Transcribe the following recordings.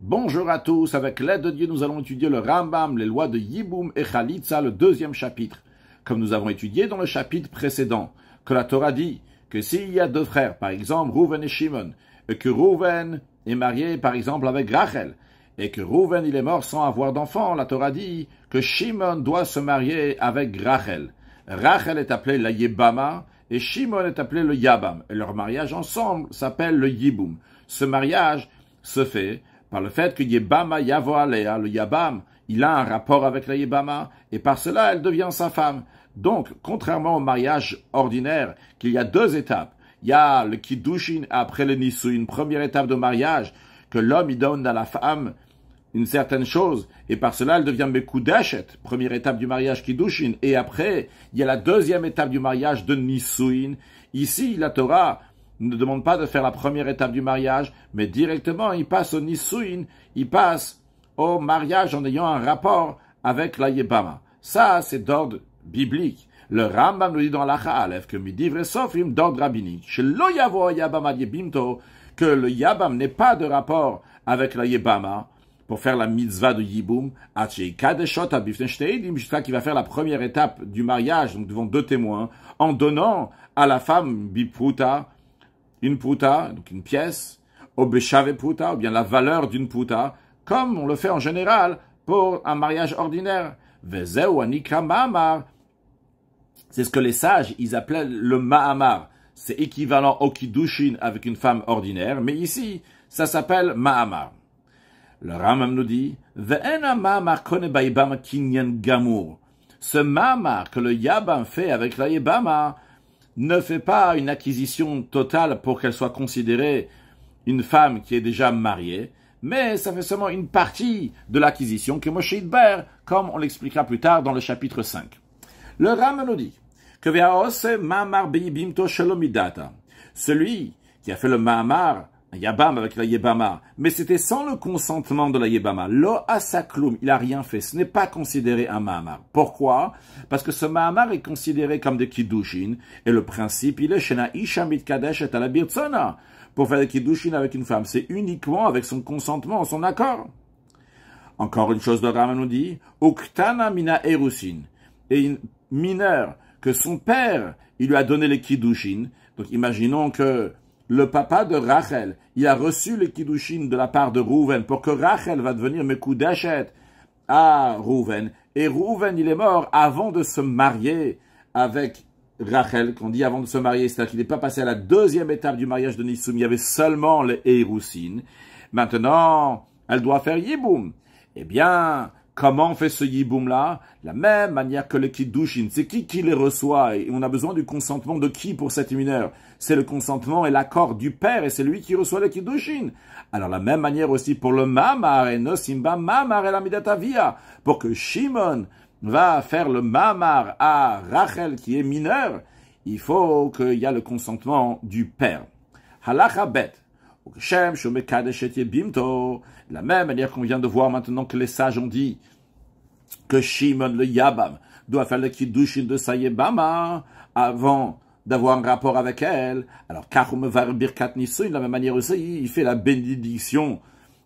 Bonjour à tous, avec l'aide de Dieu, nous allons étudier le Rambam, les lois de Yiboum et Chalitza, le deuxième chapitre. Comme nous avons étudié dans le chapitre précédent, que la Torah dit que s'il y a deux frères, par exemple Rouven et Shimon, et que Rouven est marié par exemple avec Rachel, et que Rouven il est mort sans avoir d'enfant, la Torah dit que Shimon doit se marier avec Rachel. Rachel est appelée la Yebama, et Shimon est appelé le Yabam. Et leur mariage ensemble s'appelle le Yiboum. Ce mariage se fait par le fait que Yebama Yavo Alea, le Yabam, il a un rapport avec la Yebama, et par cela, elle devient sa femme. Donc, contrairement au mariage ordinaire, qu'il y a deux étapes, il y a le Kiddushin après le Nisuin, première étape de mariage, que l'homme il donne à la femme une certaine chose, et par cela, elle devient Mekudeshet, première étape du mariage Kiddushin, et après, il y a la deuxième étape du mariage de Nisuin. Ici, la Torah ne demande pas de faire la première étape du mariage, mais directement, il passe au Nisuin, il passe au mariage en ayant un rapport avec la Yebama. Ça, c'est d'ordre biblique. Le Rambam nous dit dans l'Acha Aleph que Midivre Sofrim d'ordre rabbinique, chez lo yavo Yabama Yebimto, que le Yabam n'est pas de rapport avec la Yebama, pour faire la mitzvah de Yiboum, jusqu'à qu'il va faire la première étape du mariage, donc devant deux témoins, en donnant à la femme bipruta, une pruta, donc une pièce, au beshave pruta, ou bien la valeur d'une pruta, comme on le fait en général pour un mariage ordinaire. Vezeu anikra ma'amar. C'est ce que les sages, ils appelaient le ma'amar. C'est équivalent au kiddushin avec une femme ordinaire, mais ici, ça s'appelle ma'amar. Le Rambam nous dit, ce ma'amar que le Yabam fait avec la Yebama ne fait pas une acquisition totale pour qu'elle soit considérée une femme qui est déjà mariée, mais ça fait seulement une partie de l'acquisition que Moshe Idber, comme on l'expliquera plus tard dans le chapitre 5. Le Rambam nous dit que celui qui a fait le ma'amar, Yabam avec la Yebama, mais c'était sans le consentement de la Yebama. Lo asakloum, il a rien fait. Ce n'est pas considéré un Mahamar. Pourquoi? Parce que ce Mahamar est considéré comme des Kiddushin, et le principe, il est Shena Isha Mitkadesh et ala Birtzona. Pour faire des Kiddushin avec une femme, c'est uniquement avec son consentement, son accord. Encore une chose, le Rambam nous dit, Uktana mina erusin, et une mineure que son père, il lui a donné les Kiddushin. Donc imaginons que le papa de Rachel, il a reçu le Kiddushin de la part de Rouven pour que Rachel va devenir Mekudeshet à Rouven. Et Rouven, il est mort avant de se marier avec Rachel. Qu'on dit avant de se marier, c'est-à-dire qu'il n'est pas passé à la deuxième étape du mariage de Nissoum. Il y avait seulement les Erusin. Maintenant, elle doit faire Yiboum. Eh bien, comment on fait ce Yiboum-là? La même manière que le Kiddushin. C'est qui les reçoit? Et on a besoin du consentement de qui pour cette mineure? C'est le consentement et l'accord du père, et c'est lui qui reçoit le Kiddushin. Alors, la même manière aussi pour le Mamar, et Nosimba Mamar et la Midatavia, pour que Shimon va faire le Mamar à Rachel, qui est mineure, il faut qu'il y ait le consentement du père. Halacha bet. De la même manière qu'on vient de voir maintenant que les sages ont dit que Shimon, le Yabam, doit faire le Kiddushin de sa Yebama avant d'avoir un rapport avec elle. Alors, Kachum var birkat nisuin, de la même manière aussi, il fait la bénédiction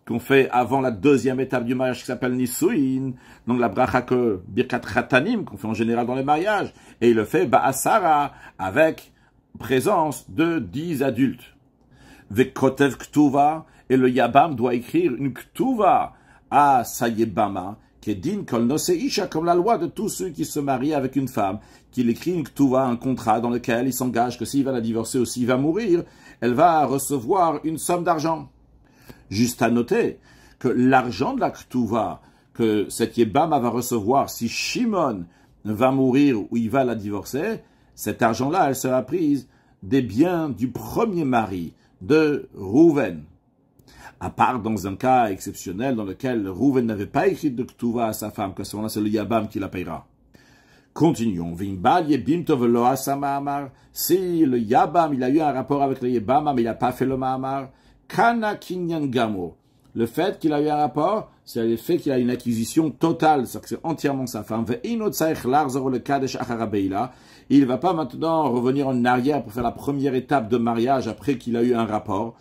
qu'on fait avant la deuxième étape du mariage qui s'appelle nisuin, donc la bracha que birkat chatanim, qu'on fait en général dans les mariages, et il le fait ba'asara, avec présence de 10 adultes. Vekotev ktuva, et le Yabam doit écrire une ktuva à sa Yebama, qui est din kol nose isha, comme la loi de tous ceux qui se marient avec une femme, qu'il écrit une ktuva, un contrat dans lequel il s'engage que s'il va la divorcer ou s'il va mourir, elle va recevoir une somme d'argent. Juste à noter que l'argent de la ktuva que cette Yebama va recevoir si Shimon va mourir ou il va la divorcer, cet argent-là, elle sera prise des biens du premier mari de Rouven. À part dans un cas exceptionnel dans lequel Rouven n'avait pas écrit de Ktuva à sa femme, que c'est le Yabam qui la payera. Continuons. Si le Yabam, il a eu un rapport avec le Yabam, mais il n'a pas fait le Mahamar, Kana Kinyan Gamo. Le fait qu'il a eu un rapport, c'est le fait qu'il a une acquisition totale, c'est-à-dire que c'est entièrement sa femme. Il ne va pas maintenant revenir en arrière pour faire la première étape de mariage après qu'il a eu un rapport.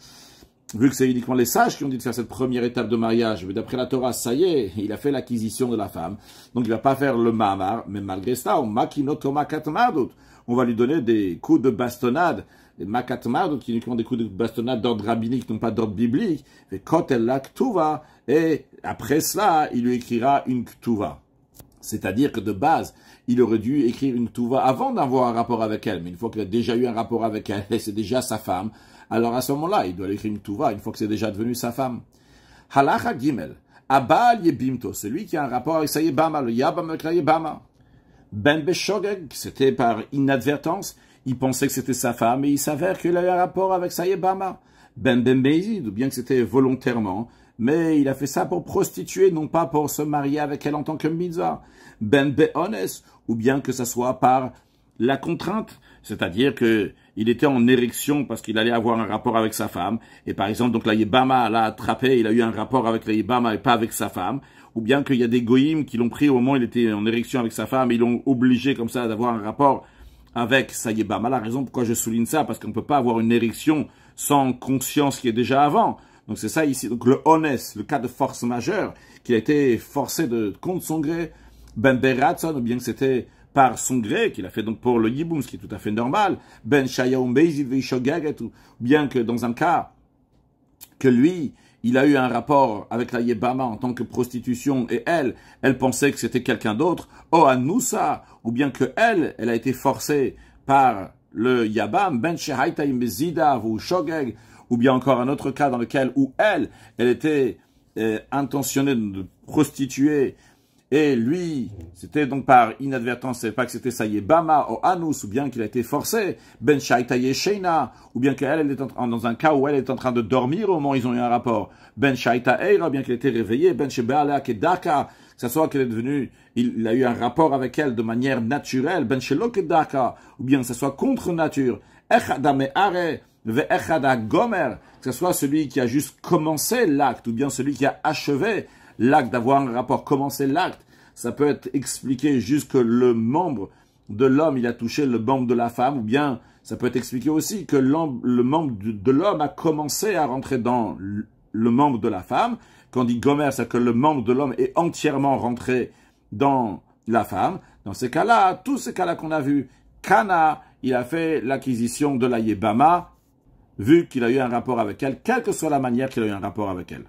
vu que c'est uniquement les sages qui ont dit de faire cette première étape de mariage, mais d'après la Torah, ça y est, il a fait l'acquisition de la femme, donc il va pas faire le Mahamar, mais malgré ça, on va lui donner des coups de bastonnade, des makatmardut, qui uniquement des coups de bastonnade d'ordre rabbinique, non pas d'ordre biblique, et kotel ktuva, et après cela, il lui écrira une ktuva. C'est-à-dire que de base, il aurait dû écrire une ktuva avant d'avoir un rapport avec elle, mais une fois qu'il a déjà eu un rapport avec elle, et c'est déjà sa femme, alors à ce moment-là, il doit lui écrire une ktuva, une fois que c'est déjà devenu sa femme. Halacha Gimel, Abal Yebimto, celui qui a un rapport avec sa Yebama, le Yabam avec la Yebama. Ben Beshogeg, c'était par inadvertance, il pensait que c'était sa femme et il s'avère qu'il a eu un rapport avec sa Yebama. Ben Bembeizid, ou bien que c'était volontairement, mais il a fait ça pour prostituer, non pas pour se marier avec elle en tant que mitzvah. Ben Beones, ou bien que ça soit par la contrainte, c'est-à-dire que il était en érection parce qu'il allait avoir un rapport avec sa femme, et par exemple, donc la Yebama l'a attrapé, il a eu un rapport avec la Yebama et pas avec sa femme, ou bien qu'il y a des goïms qui l'ont pris au moment où il était en érection avec sa femme, et ils l'ont obligé comme ça d'avoir un rapport avec sa Yebama. La raison pourquoi je souligne ça, parce qu'on ne peut pas avoir une érection sans conscience qui est déjà avant. Donc c'est ça ici, donc le honest, le cas de force majeure, qu'il a été forcé de contre son gré, ben Beratson, ou bien que c'était par son gré, qu'il a fait donc pour le Yiboum, ce qui est tout à fait normal, ben Shayaum Beizid Veishogaget, ou bien que dans un cas que lui, il a eu un rapport avec la Yebama en tant que prostitution et elle pensait que c'était quelqu'un d'autre, oh Anoussa, ou bien que elle a été forcée par le Yabam, ben Shehaita Imbezida ou Shogeg, ou bien encore un autre cas dans lequel où elle était intentionnée de prostituer et lui, c'était donc par inadvertance, c'est pas que c'était sa Yebama ou Anus, ou bien qu'il a été forcé, Ben Shaita Yeshena, ou bien qu'elle est dans un cas où elle est en train de dormir au moment où ils ont eu un rapport, Ben Shaita Eira, bien qu'elle était réveillée, Ben Shebealea Kedaka, que ce soit qu'elle est devenue, il a eu un rapport avec elle de manière naturelle, Ben Shelo Kedaka, ou bien que ce soit contre nature, Echada Me'are, Ve'echada Gomer, que ce soit celui qui a juste commencé l'acte, ou bien celui qui a achevé l'acte, d'avoir un rapport, commencer l'acte, ça peut être expliqué juste que le membre de l'homme, il a touché le membre de la femme, ou bien ça peut être expliqué aussi que le membre de l'homme a commencé à rentrer dans le membre de la femme. Quand on dit gomer, c'est que le membre de l'homme est entièrement rentré dans la femme. Dans ces cas-là, tous ces cas-là qu'on a vus, Kana, il a fait l'acquisition de la Yebama, vu qu'il a eu un rapport avec elle, quelle que soit la manière qu'il a eu un rapport avec elle.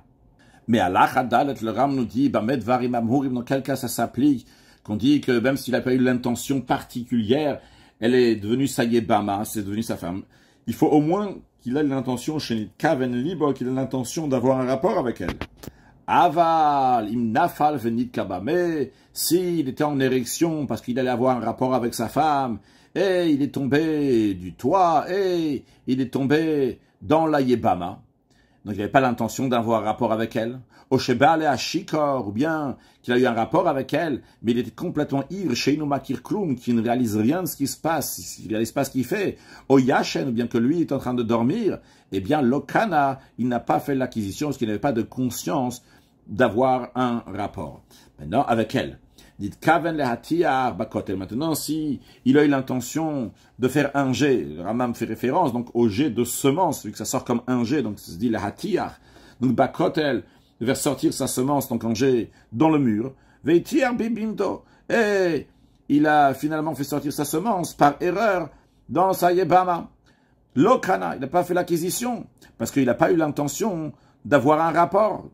Mais à l'Achadalet, le Ram nous dit, dans quel cas ça s'applique, qu'on dit que même s'il n'a pas eu l'intention particulière, elle est devenue sa Yebama, c'est devenu sa femme. Il faut au moins qu'il ait l'intention, chez Kaven Libo, qu'il ait l'intention d'avoir un rapport avec elle. Aval, im nafal venit kaba. Mais s'il était en érection parce qu'il allait avoir un rapport avec sa femme, et il est tombé du toit, et il est tombé dans la Yebama, donc il n'avait pas l'intention d'avoir un rapport avec elle. Oshebale à Shikor, ou bien qu'il a eu un rapport avec elle, mais il était complètement ivre, Sheinu Makir Klum, qui ne réalise rien de ce qui se passe, il ne réalise pas ce qu'il fait. Oyashen, ou bien que lui est en train de dormir, eh bien Lokana, il n'a pas fait l'acquisition parce qu'il n'avait pas de conscience d'avoir un rapport. Maintenant, avec elle. Dites Kaven le Hatiyar Bakotel. Maintenant, si il a eu l'intention de faire un jet, le Ramam fait référence donc au jet de semence, vu que ça sort comme un jet, donc ça se dit le Hatiyar. Donc Bakotel vers sortir sa semence, donc en jet dans le mur. Veitiar Bibinto. Et il a finalement fait sortir sa semence par erreur dans sa Yebama. Lokana, il n'a pas fait l'acquisition parce qu'il n'a pas eu l'intention d'avoir un rapport.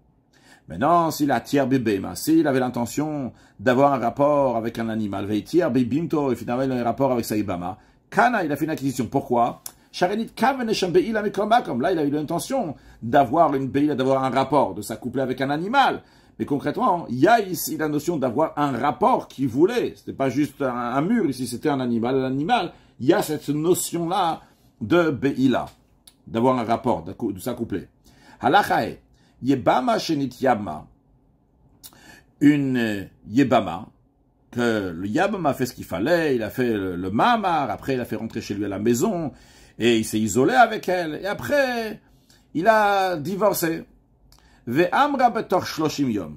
Maintenant, s'il a tiers bébé, s'il avait l'intention d'avoir un rapport avec un animal, veitier bébinto, et finalement il a un rapport avec sa Yebama, Kana, il a fait une acquisition. Pourquoi? Sharenit kaven esham beila mekomakom. Là, il a eu l'intention d'avoir une beila, d'avoir un rapport, de s'accoupler avec un animal. Mais concrètement, il y a ici la notion d'avoir un rapport qu'il voulait. C'était pas juste un mur, ici c'était un animal. L'animal, il y a cette notion-là de beila, d'avoir un rapport, de s'accoupler. Halachae. Yebama shenit yabma, une Yebama, que le Yabama a fait ce qu'il fallait, il a fait le Mahamar, après il a fait rentrer chez lui à la maison, et il s'est isolé avec elle, et après, il a divorcé. Ve'amra betor shloshim yom.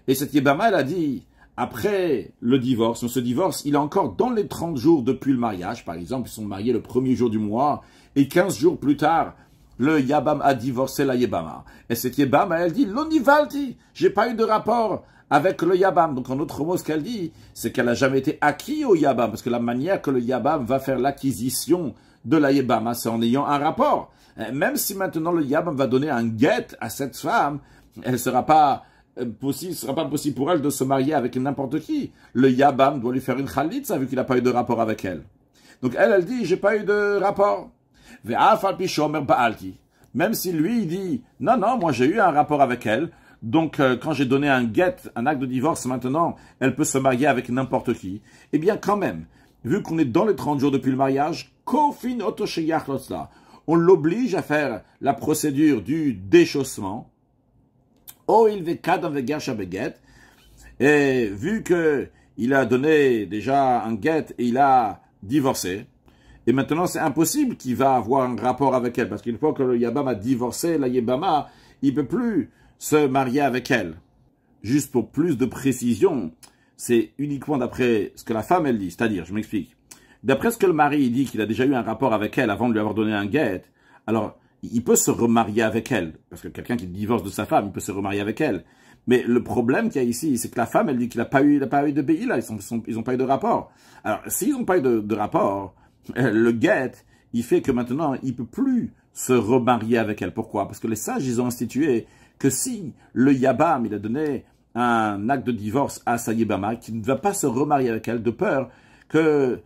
Et cette Yebama, elle a dit, après le divorce, ce divorce, il est encore dans les 30 jours depuis le mariage, par exemple, ils sont mariés le premier jour du mois, et 15 jours plus tard, le Yabam a divorcé la Yebama. Et cette Yebama, elle dit, l'onivalti, j'ai pas eu de rapport avec le Yabam. Donc en autre mot, ce qu'elle dit, c'est qu'elle n'a jamais été acquis au Yabam, parce que la manière que le Yabam va faire l'acquisition de la Yebama, c'est en ayant un rapport. Même si maintenant le Yabam va donner un guet à cette femme, elle sera pas possible pour elle de se marier avec n'importe qui. Le Yabam doit lui faire une khalitza vu qu'il n'a pas eu de rapport avec elle. Donc elle dit, j'ai pas eu de rapport. Même si lui, il dit, non, moi j'ai eu un rapport avec elle, donc quand j'ai donné un guet, un acte de divorce, maintenant, elle peut se marier avec n'importe qui. Eh bien quand même, vu qu'on est dans les 30 jours depuis le mariage, on l'oblige à faire la procédure du déchaussement. Et vu qu'il a donné déjà un guet et il a divorcé, et maintenant c'est impossible qu'il va avoir un rapport avec elle, parce qu'une fois que le Yabam a divorcé, la Yebama, il ne peut plus se marier avec elle. Juste pour plus de précision, c'est uniquement d'après ce que la femme elle dit, c'est-à-dire, je m'explique, d'après ce que le mari dit qu'il a déjà eu un rapport avec elle avant de lui avoir donné un guet, alors il peut se remarier avec elle, parce que quelqu'un qui divorce de sa femme, il peut se remarier avec elle. Mais le problème qu'il y a ici, c'est que la femme, elle dit qu'il n'a pas eu de pays là, ils n'ont pas eu de rapport. Alors, s'ils n'ont pas eu de rapport, le guet, il fait que maintenant, il ne peut plus se remarier avec elle. Pourquoi? Parce que les sages, ils ont institué que si le Yabam, il a donné un acte de divorce à sa Yebama, qu'il ne va pas se remarier avec elle, de peur que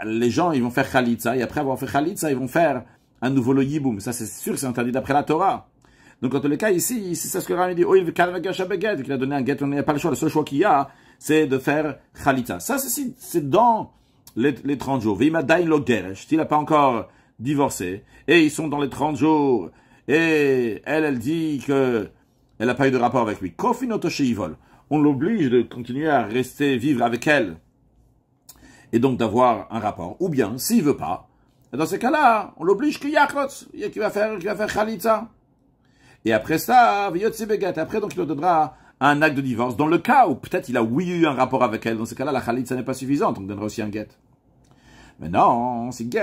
les gens, ils vont faire Khalitza, et après avoir fait Khalitza, ils vont faire un nouveau le Yiboum. Ça, c'est sûr, c'est interdit d'après la Torah. Donc, en tous les cas, ici, c'est ça ce que Rami dit. Qu'il a donné un guet, on n'a pas le choix. Le seul choix qu'il y a, c'est de faire Khalitza. Ça, c'est dans les 30 jours. S'il n'a pas encore divorcé, et ils sont dans les 30 jours, et elle dit que elle n'a pas eu de rapport avec lui. On l'oblige de continuer à rester vivre avec elle, et donc d'avoir un rapport. Ou bien, s'il veut pas, dans ces cas-là, on l'oblige qu'il va faire Khalitza. Et après ça, après, donc, il lui donnera un acte de divorce. Dans le cas où peut-être il a eu un rapport avec elle, dans ce cas-là, la Khalitza n'est pas suffisante, on donnera aussi un guet. Mais non, si il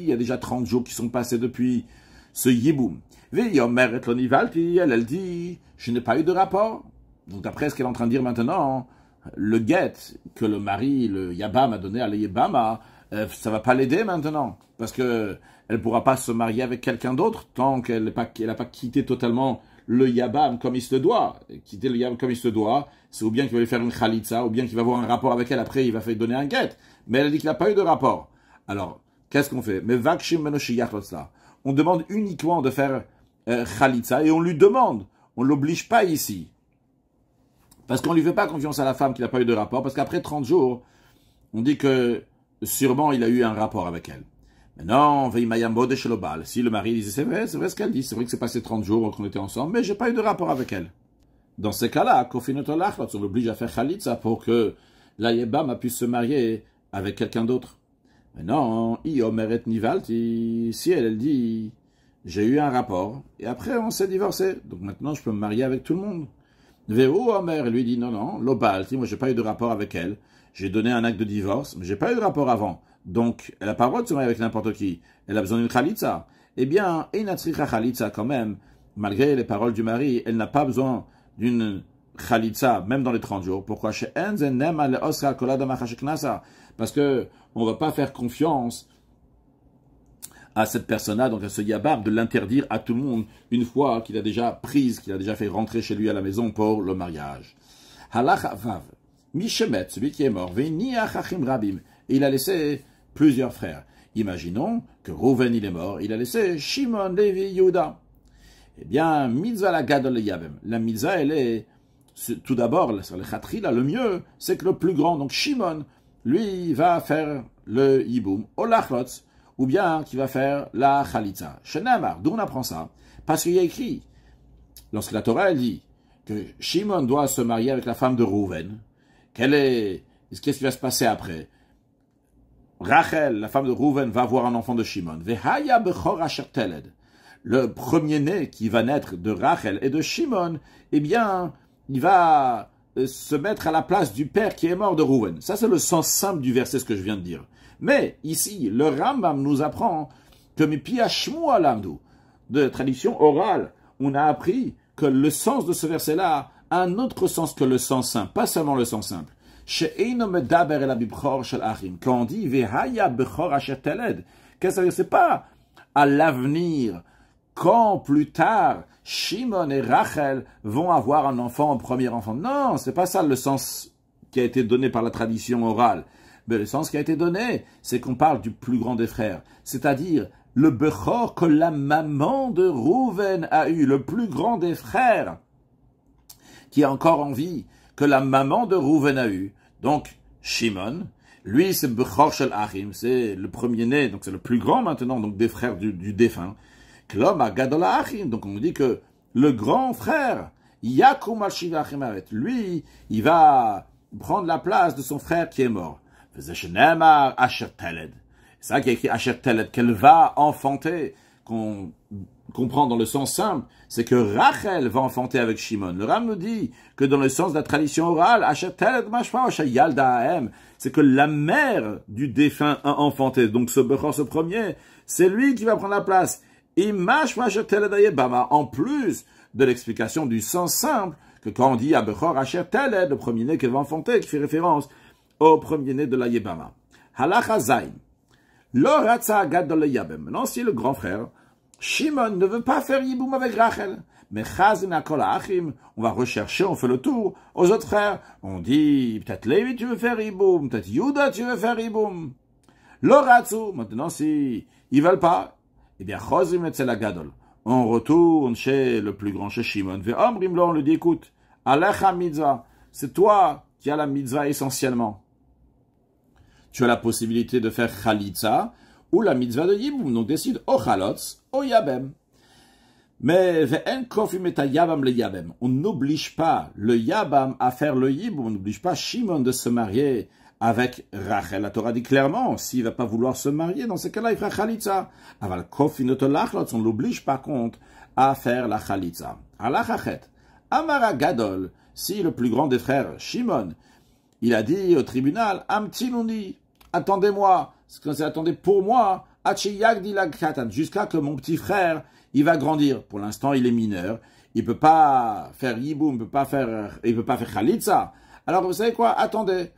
y a déjà 30 jours qui sont passés depuis ce Yiboum. Elle dit, je n'ai pas eu de rapport. Donc d'après ce qu'elle est en train de dire maintenant, le guet que le mari, le Yabam, a donné à la Yebama, ça va pas l'aider maintenant. Parce que elle pourra pas se marier avec quelqu'un d'autre tant qu'elle n'a pas quitté totalement le Yabam comme il se doit. Quitter le Yabam comme il se doit, c'est ou bien qu'il va lui faire une Khalitza, ou bien qu'il va avoir un rapport avec elle, après il va lui donner un guet. Mais elle dit qu'il n'a pas eu de rapport. Alors, qu'est-ce qu'on fait? Mais Vakshim Menoshiyachotsa. On demande uniquement de faire Khalitza, et on lui demande, on ne l'oblige pas ici. Parce qu'on ne lui fait pas confiance à la femme qui n'a pas eu de rapport, parce qu'après 30 jours, on dit que sûrement il a eu un rapport avec elle. Mais non, si le mari disait, c'est vrai ce qu'elle dit, c'est vrai que c'est passé 30 jours qu'on était ensemble, mais j'ai pas eu de rapport avec elle. Dans ces cas-là, on l'oblige à faire Khalitza pour que la Yebama puisse se marier avec quelqu'un d'autre. Mais non, Iomeret Nivalti, si elle dit, j'ai eu un rapport, et après on s'est divorcé, donc maintenant je peux me marier avec tout le monde. Véro Omer lui dit, non, Lobalti, moi j'ai pas eu de rapport avec elle, j'ai donné un acte de divorce, mais j'ai pas eu de rapport avant. Donc, elle n'a pas le droit de se marier avec n'importe qui. Elle a besoin d'une Khalitza. Eh bien, Einatricha Khalitza quand même, malgré les paroles du mari, elle n'a pas besoin d'une Khalitza, même dans les 30 jours. Pourquoi? Parce que on ne va pas faire confiance à cette personne-là, donc à ce Yabam, de l'interdire à tout le monde une fois qu'il a déjà prise, qu'il a déjà fait rentrer chez lui à la maison pour le mariage. Halach Vav, Mishemet, celui qui est mort, Veni Achachim Rabim, et il a laissé plusieurs frères. Imaginons que Rouven il est mort, il a laissé Shimon, Levi, Yehuda. Eh bien, mitzvah la gadol yabem. La mitzvah, elle est, tout d'abord, sur le khatrila, le mieux, c'est que le plus grand, donc Shimon, lui, va faire le yiboum, olachlotz, ou bien qui va faire la khalitza. Shenamar, d'où on apprend ça? Parce qu'il y a écrit, lorsque la Torah elle dit que Shimon doit se marier avec la femme de Rouven, qu'est-ce qui va se passer après? Rachel, la femme de Rouven, va avoir un enfant de Shimon. Vehaya bechor asher teled. Le premier-né qui va naître de Rachel et de Shimon, eh bien, il va se mettre à la place du père qui est mort de Rouven. Ça, c'est le sens simple du verset, ce que je viens de dire. Mais, ici, le Rambam nous apprend que Mipi Hashmu Alamdu, de tradition orale, on a appris que le sens de ce verset-là a un autre sens que le sens simple, pas seulement le sens simple. Quand on dit Vehaya Bechor Asher Teled, qu'est-ce que ça veut dire? C'est pas à l'avenir, quand plus tard, Shimon et Rachel vont avoir un enfant, un premier enfant. Non, c'est pas ça le sens qui a été donné par la tradition orale. Mais le sens qui a été donné, c'est qu'on parle du plus grand des frères. C'est-à-dire, le Bechor que la maman de Rouven a eu, le plus grand des frères, qui est encore en vie, que la maman de Rouven a eu. Donc, Shimon, lui, c'est Bechor Shel Achim, c'est le premier-né, donc c'est le plus grand maintenant, donc des frères du défunt. Klom Gadol Achim, donc on dit que le grand frère, Yakum al-Shiva Achimaret, lui, il va prendre la place de son frère qui est mort. C'est ça qui est écrit Asher Teled, qu'elle va enfanter, qu'on comprend dans le sens simple, c'est que Rachel va enfanter avec Shimon. Le Ram nous dit que dans le sens de la tradition orale, Asher Teled mashma Yalda Ahem, c'est que la mère du défunt a enfanté. Donc ce Bechor, ce premier, c'est lui qui va prendre la place. En plus de l'explication du sens simple, que quand on dit à Bechor Asher Teled, le premier-né qui va enfanter, qui fait référence au premier-né de la Yebama. Halacha Zayin. Maintenant, si le grand frère, Shimon ne veut pas faire Yiboum avec Rachel, mais on va rechercher, on fait le tour aux autres frères. On dit, peut-être Lévi, tu veux faire Yiboum, peut-être Yuda, tu veux faire Yiboum. Maintenant, si ils veulent pas, eh bien, on retourne chez le plus grand, chez Shimon. On lui dit, écoute, Alecha mitzvah, c'est toi qui as la mitzvah essentiellement. Tu as la possibilité de faire Khalitza ou la mitzvah de Yiboum. Donc décide o Chalotz, o Yabem. Mais on n'oblige pas le Yabam à faire le Yiboum. On n'oblige pas Shimon de se marier avec Rachel. La Torah dit clairement, s'il ne va pas vouloir se marier, dans ce cas-là, il fera Khalitza. Aval Kofi Notolachlotz, on l'oblige par contre à faire la Khalitza. Alachachet. Amara Gadol, si le plus grand des frères, Shimon, il a dit au tribunal, Amtinuni, attendez-moi, attendez pour moi, jusqu'à que mon petit frère, il va grandir. Pour l'instant, il est mineur, il peut pas faire Yiboum, il peut pas faire Khalitza. Alors, vous savez quoi? Attendez.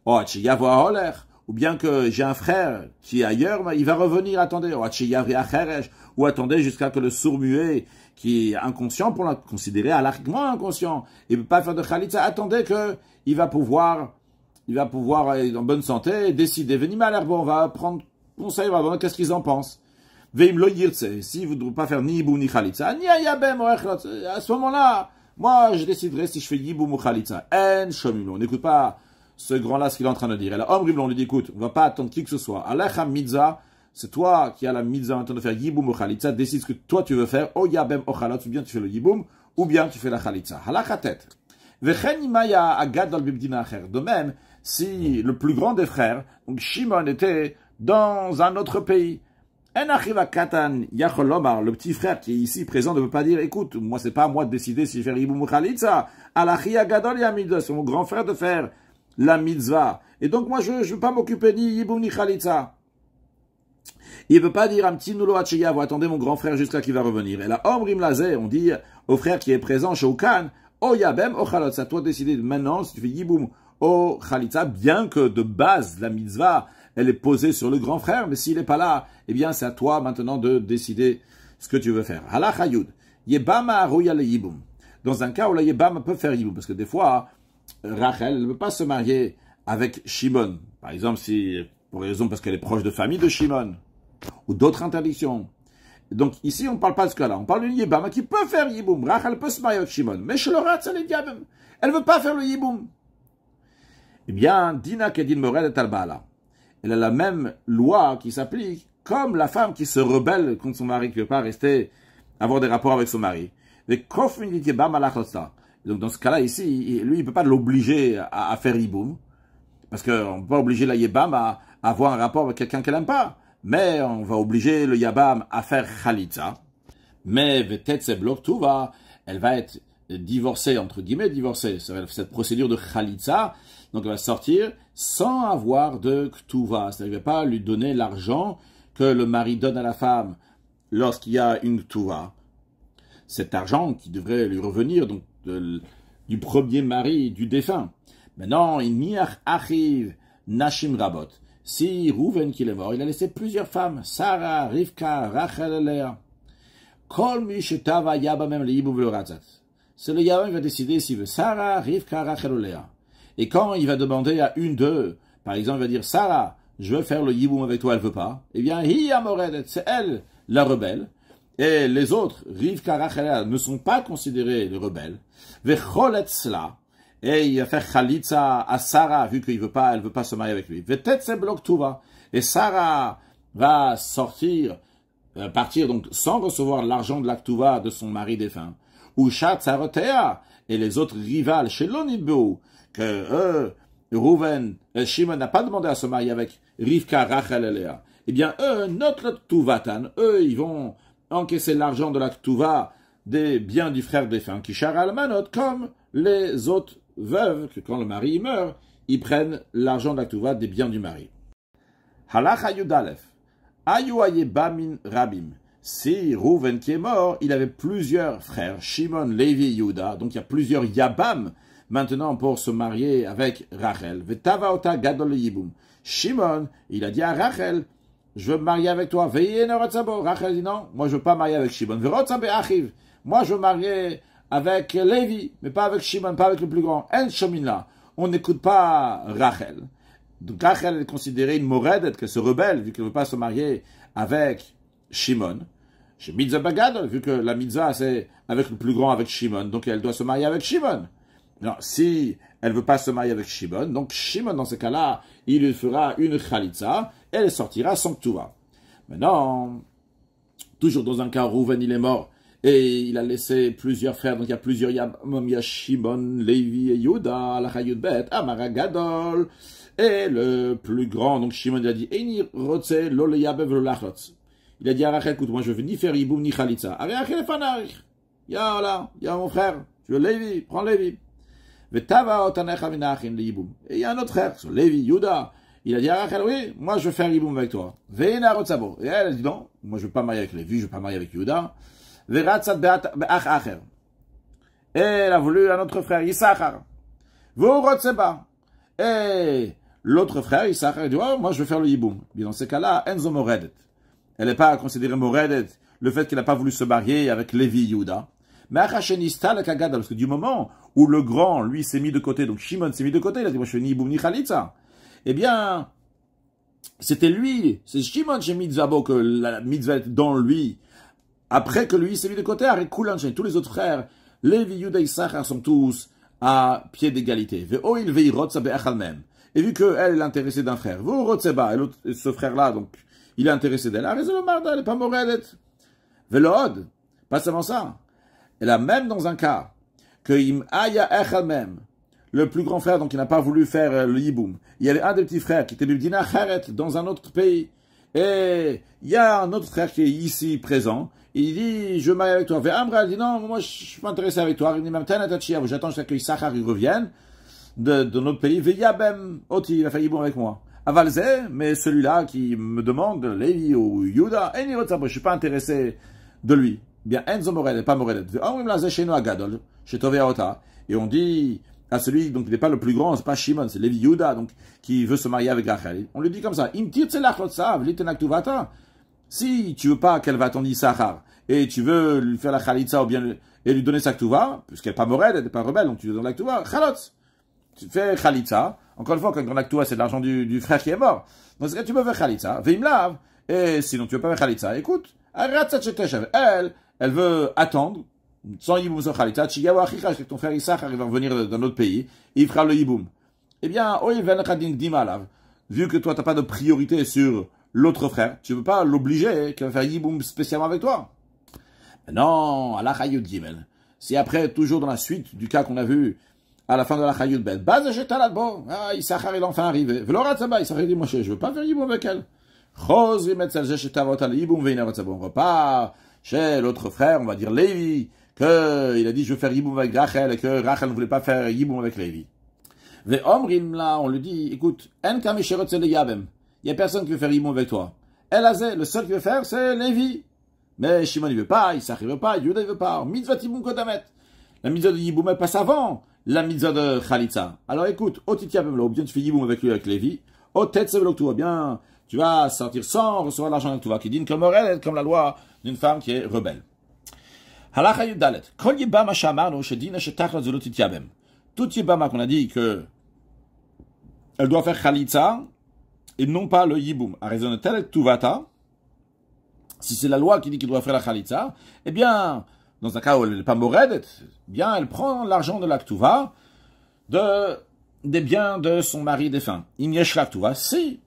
Ou bien que j'ai un frère qui est ailleurs, il va revenir, attendez. Ou attendez jusqu'à que le sourd-muet, qui est inconscient, pour la considérer largement inconscient, il ne peut pas faire de Khalitza, attendez que il va pouvoir être en bonne santé, décider. On va prendre conseil, on va voir qu'est-ce qu'ils en pensent. Si vous ne devez pas faire ni Yiboum ni Khalitza, ni Ayabem, à ce moment-là, moi, je déciderai si je fais Yiboum ou Khalitza. On n'écoute pas ce grand-là, ce qu'il est en train de dire. Et là, on lui dit, écoute, on ne va pas attendre qui que ce soit. Alecha mitzvah, c'est toi qui as la mitzvah maintenant de faire Yiboum ou Khalitza, décide ce que toi tu veux faire. O Yabem o Khalot, ou bien tu fais le Yiboum, ou bien tu fais la Khalitza. Halacha tête. De même, si le plus grand des frères, donc Shimon, était dans un autre pays, le petit frère qui est ici présent ne veut pas dire, écoute, moi c'est pas à moi de décider si je fais Yiboum ou Khalitza, c'est mon grand frère de faire la mitzvah. Et donc moi je ne veux pas m'occuper ni Yiboum ni Khalitza. Il ne veut pas dire un petit noulo hachiyav, attendez mon grand frère jusqu'à qu'il va revenir. Et là, Omrim Lazé, on dit au frère qui est présent chez Oukan, O Yabem, O Khalot, c'est à toi de décider maintenant si tu fais Yiboum O Khalitza, bien que de base, la mitzvah, elle est posée sur le grand frère, mais s'il n'est pas là, eh bien, c'est à toi maintenant de décider ce que tu veux faire. Halach Hayud, Yebama Arouya le Yiboum. Dans un cas où la Yebama peut faire Yiboum, parce que des fois, Rachel ne veut pas se marier avec Shimon. Par exemple, si, pour raison parce qu'elle est proche de famille de Shimon, ou d'autres interdictions. Donc ici, on ne parle pas de ce cas-là. On parle d'une Yebama qui peut faire Yiboum. Rachel peut se marier avec Shimon. Mais chez le Rat, elle ne veut pas faire le Yiboum. Eh bien, Dina Kedin Mored et Talbala. Elle a la même loi qui s'applique comme la femme qui se rebelle contre son mari, qui ne veut pas rester, avoir des rapports avec son mari. Donc dans ce cas-là, ici, lui, il ne peut pas l'obliger à faire Yiboum. Parce qu'on ne peut pas obliger la Yebam à avoir un rapport avec quelqu'un qu'elle n'aime pas. Mais on va obliger le Yabam à faire Khalitza. Mais peut-être c'est bloc tout va, elle va être divorcée, entre guillemets divorcée. Cette procédure de Khalitza, donc elle va sortir sans avoir de Ktuva. C'est-à-dire qu'il ne va pas lui donner l'argent que le mari donne à la femme lorsqu'il y a une ktuva, cet argent qui devrait lui revenir donc du premier mari du défunt. Maintenant, il niach achiv nashim rabot. Si Rouven qui est mort, il a laissé plusieurs femmes, Sarah, Rivka, Rachel et Léa. Kol mi shetava yaba mem leibum velo ratzat. C'est le Yahweh qui va décider s'il veut Sarah, Rivka, Rachel ou Léa. Et quand il va demander à une d'eux, par exemple, il va dire Sarah, je veux faire le yiboum avec toi, elle veut pas. Eh bien, hi amoredet, c'est elle, la rebelle. Et les autres, Rivka, Rachel et Léa, ne sont pas considérés les rebelles. Vecholet sla. Et il va faire Khalitza à Sarah, vu qu'elle veut pas se marier avec lui. Vetetze blok tuva. Et Sarah va partir donc sans recevoir l'argent de l'Aktuva de son mari défunt. Ou Shat Sarotea. Et les autres rivales chez l'Onidbeu, que Rouven, Shimon n'a pas demandé à se marier avec Rivka, Rachel et Léa. Eh bien, notre Ktuvatan, ils vont encaisser l'argent de l'Aktuva des biens du frère défunt, qui char almanot, comme les autres veuves, que quand le mari meurt, ils prennent l'argent de l'Aktuva des biens du mari. Halach Ayudalef. Ayuayebamin Rabim. Si Rouven qui est mort, il avait plusieurs frères, Shimon, Lévi et Yehuda, donc il y a plusieurs Yabam maintenant pour se marier avec Rachel. Vetavaota Gadol Yibum. Shimon, il a dit à Rachel, je veux me marier avec toi. Rachel dit non, moi je veux pas marier avec Shimon. Moi je veux marier avec Lévi, mais pas avec Shimon, pas avec le plus grand. En Shomina, on n'écoute pas Rachel. Donc Rachel est considérée une moredet, qu'elle se rebelle, vu qu'elle ne veut pas se marier avec Shimon. Chez Mitzvah Bagadol, vu que la Mitzvah c'est avec le plus grand, avec Shimon, donc elle doit se marier avec Shimon. Non, si elle ne veut pas se marier avec Shimon, donc Shimon dans ce cas-là, il lui fera une Khalitza, et elle sortira sans Ktuva. Maintenant, toujours dans un cas, Rouven il est mort, et il a laissé plusieurs frères, donc il y a plusieurs Yabam, il y a Shimon, Lévi et Yehuda, la Chayut Bet, Amara Gadol, et le plus grand, donc Shimon il a dit, Eini rotse lo le yabev lo lachlotz. Il a dit à Rachel, écoute, moi je veux ni faire Yiboum ni Khalitza. Avec Rachel et Fanarich. Ya mon frère, tu veux Lévi, prends Lévi. Vetava otanecha minachin le Yiboum. Et il y a un autre frère, Lévi, Yehuda. Il a dit à Rachel, oui, moi je veux faire Yiboum avec toi. Veina rotzabo. Et elle a dit non, moi je veux pas marier avec Lévi, je veux pas marier avec Yehuda. Veratzat be'ach acher. Et elle a voulu un autre frère, Yissachar. Vous rotzeba. Et l'autre frère, Yissachar, il dit, oh, moi je veux faire le Yiboum. Bien dans ces cas-là, Enzo Moredet. Elle n'est pas considérée Moredet, le fait qu'elle n'a pas voulu se marier avec Lévi Yehuda. Mais Achashenista le Kagada, parce que du moment où le grand, lui, s'est mis de côté, donc Shimon s'est mis de côté, il a dit, moi je fais ni Yiboum ni Khalitza. Eh bien, c'était lui, c'est Shimon chez Mitzvah, que la Mitzvah est dans lui. Après que lui s'est mis de côté, avec Koulanchen, tous les autres frères, Lévi, Yehuda et Issachar sont tous à pied d'égalité. Ve'oil ve'irotza be'achal mem. Et vu qu'elle est intéressée d'un frère, ve'urotzeba, et ce frère-là, donc, il est intéressé d'elle. Ah, raison, elle n'est pas moredet. Ve'lohod. Pas seulement ça. Elle a même dans un cas, que im aya echal mem, le plus grand frère, donc il n'a pas voulu faire le yiboum. Il y avait un des petits frères qui était du dina charet dans un autre pays. Et il y a un autre frère qui est ici présent. Il dit, je me marie avec toi. Ve'amra, elle dit, non, moi je suis pas intéressé avec toi. Il dit, j'attends jusqu'à que Issachar revienne de notre pays. Ve'yabem oti, il a fait yiboum avec moi. Avalze, mais celui-là qui me demande, Lévi ou Yehuda, je suis pas intéressé de lui. Bien, Enzo Moredet, pas Moredet. Et on dit à celui, donc il n'est pas le plus grand, c'est pas Shimon, c'est Lévi Yehuda, donc, qui veut se marier avec Rachel. On lui dit comme ça, si tu veux pas qu'elle va attendre Issachar, et tu veux lui faire la Khalitza, ou bien, et lui donner sa Ktuva, puisqu'elle n'est pas Moredet, elle n'est pas rebelle, donc tu lui donnes la Ktuva, Chalotz. Tu fais Khalitza. Encore une fois, quand on a Ktuva, c'est de l'argent du frère qui est mort. Dans ce cas, tu peux faire Khalitza. Veimlav. Et sinon, tu veux pas faire Khalitza. Écoute. Elle veut attendre. Sans Yiboum, sans Khalitza. Chigawa Achicha, que ton frère Issachar va revenir d'un autre pays. Et il fera le Yiboum. Eh bien, vu que toi, t'as pas de priorité sur l'autre frère, tu veux pas l'obliger qu'il va faire Yiboum spécialement avec toi. Non, Allah Hayud Gimel. Si après, toujours dans la suite du cas qu'on a vu, à la fin de la Chayut Bet, Issachar est enfin arrivé. Issachar dit, moi, je veux pas faire Yiboum avec elle. On repart chez l'autre frère, on va dire Lévi, qu'il a dit, je veux faire Yiboum avec Rachel, et que Rachel ne voulait pas faire Yiboum avec Lévi. Là, on lui dit, écoute, il y a personne qui veut faire Yiboum avec toi. Elazé, le seul qui veut faire, c'est Lévi. Mais Shimon, il veut pas, Issachar, il veut pas, Yehuda, il veut pas. Mitzvah Tiboum Kodamet. La mitzvah de Yiboum, elle passe avant la mitzvah de Khalitza. Alors écoute, Otitia Bemlo, bien tu fais Yiboum avec lui, avec Lévi. Otet Sebelok, tout va bien. Tu vas sortir sans recevoir l'argent de Touva, qui dit comme Morel, comme la loi d'une femme qui est rebelle. Halacha Yudalet. Kol Yibama Shamarno, Shedina Shetachla Zolotitia Bem. Tout Yibama qu'on a dit que elle doit faire Khalitza, et non pas le Yiboum. À raison de tel Tuvata, si c'est la loi qui dit qu'il doit faire la Khalitza, eh bien, dans un cas où elle n'est pas Moredet, bien, elle prend l'argent de la Ktuva, des biens de son mari défunt. Imyesh la Ktuva, si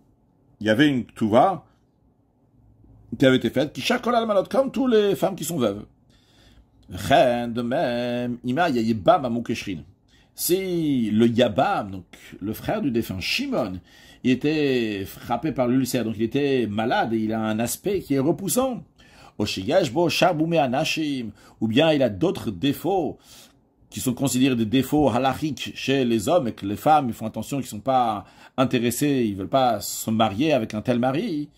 il y avait une Ktuva qui avait été faite, qui chakol al-malot, comme toutes les femmes qui sont veuves. De même, Ima Yabam Amukeshrin. Si le Yabam, donc le frère du défunt, Shimon, il était frappé par l'ulcère, donc il était malade et il a un aspect qui est repoussant. Ou bien il a d'autres défauts qui sont considérés des défauts halachiques chez les hommes et que les femmes ils font attention, qu'ils ne sont pas intéressés, ils ne veulent pas se marier avec un tel mari.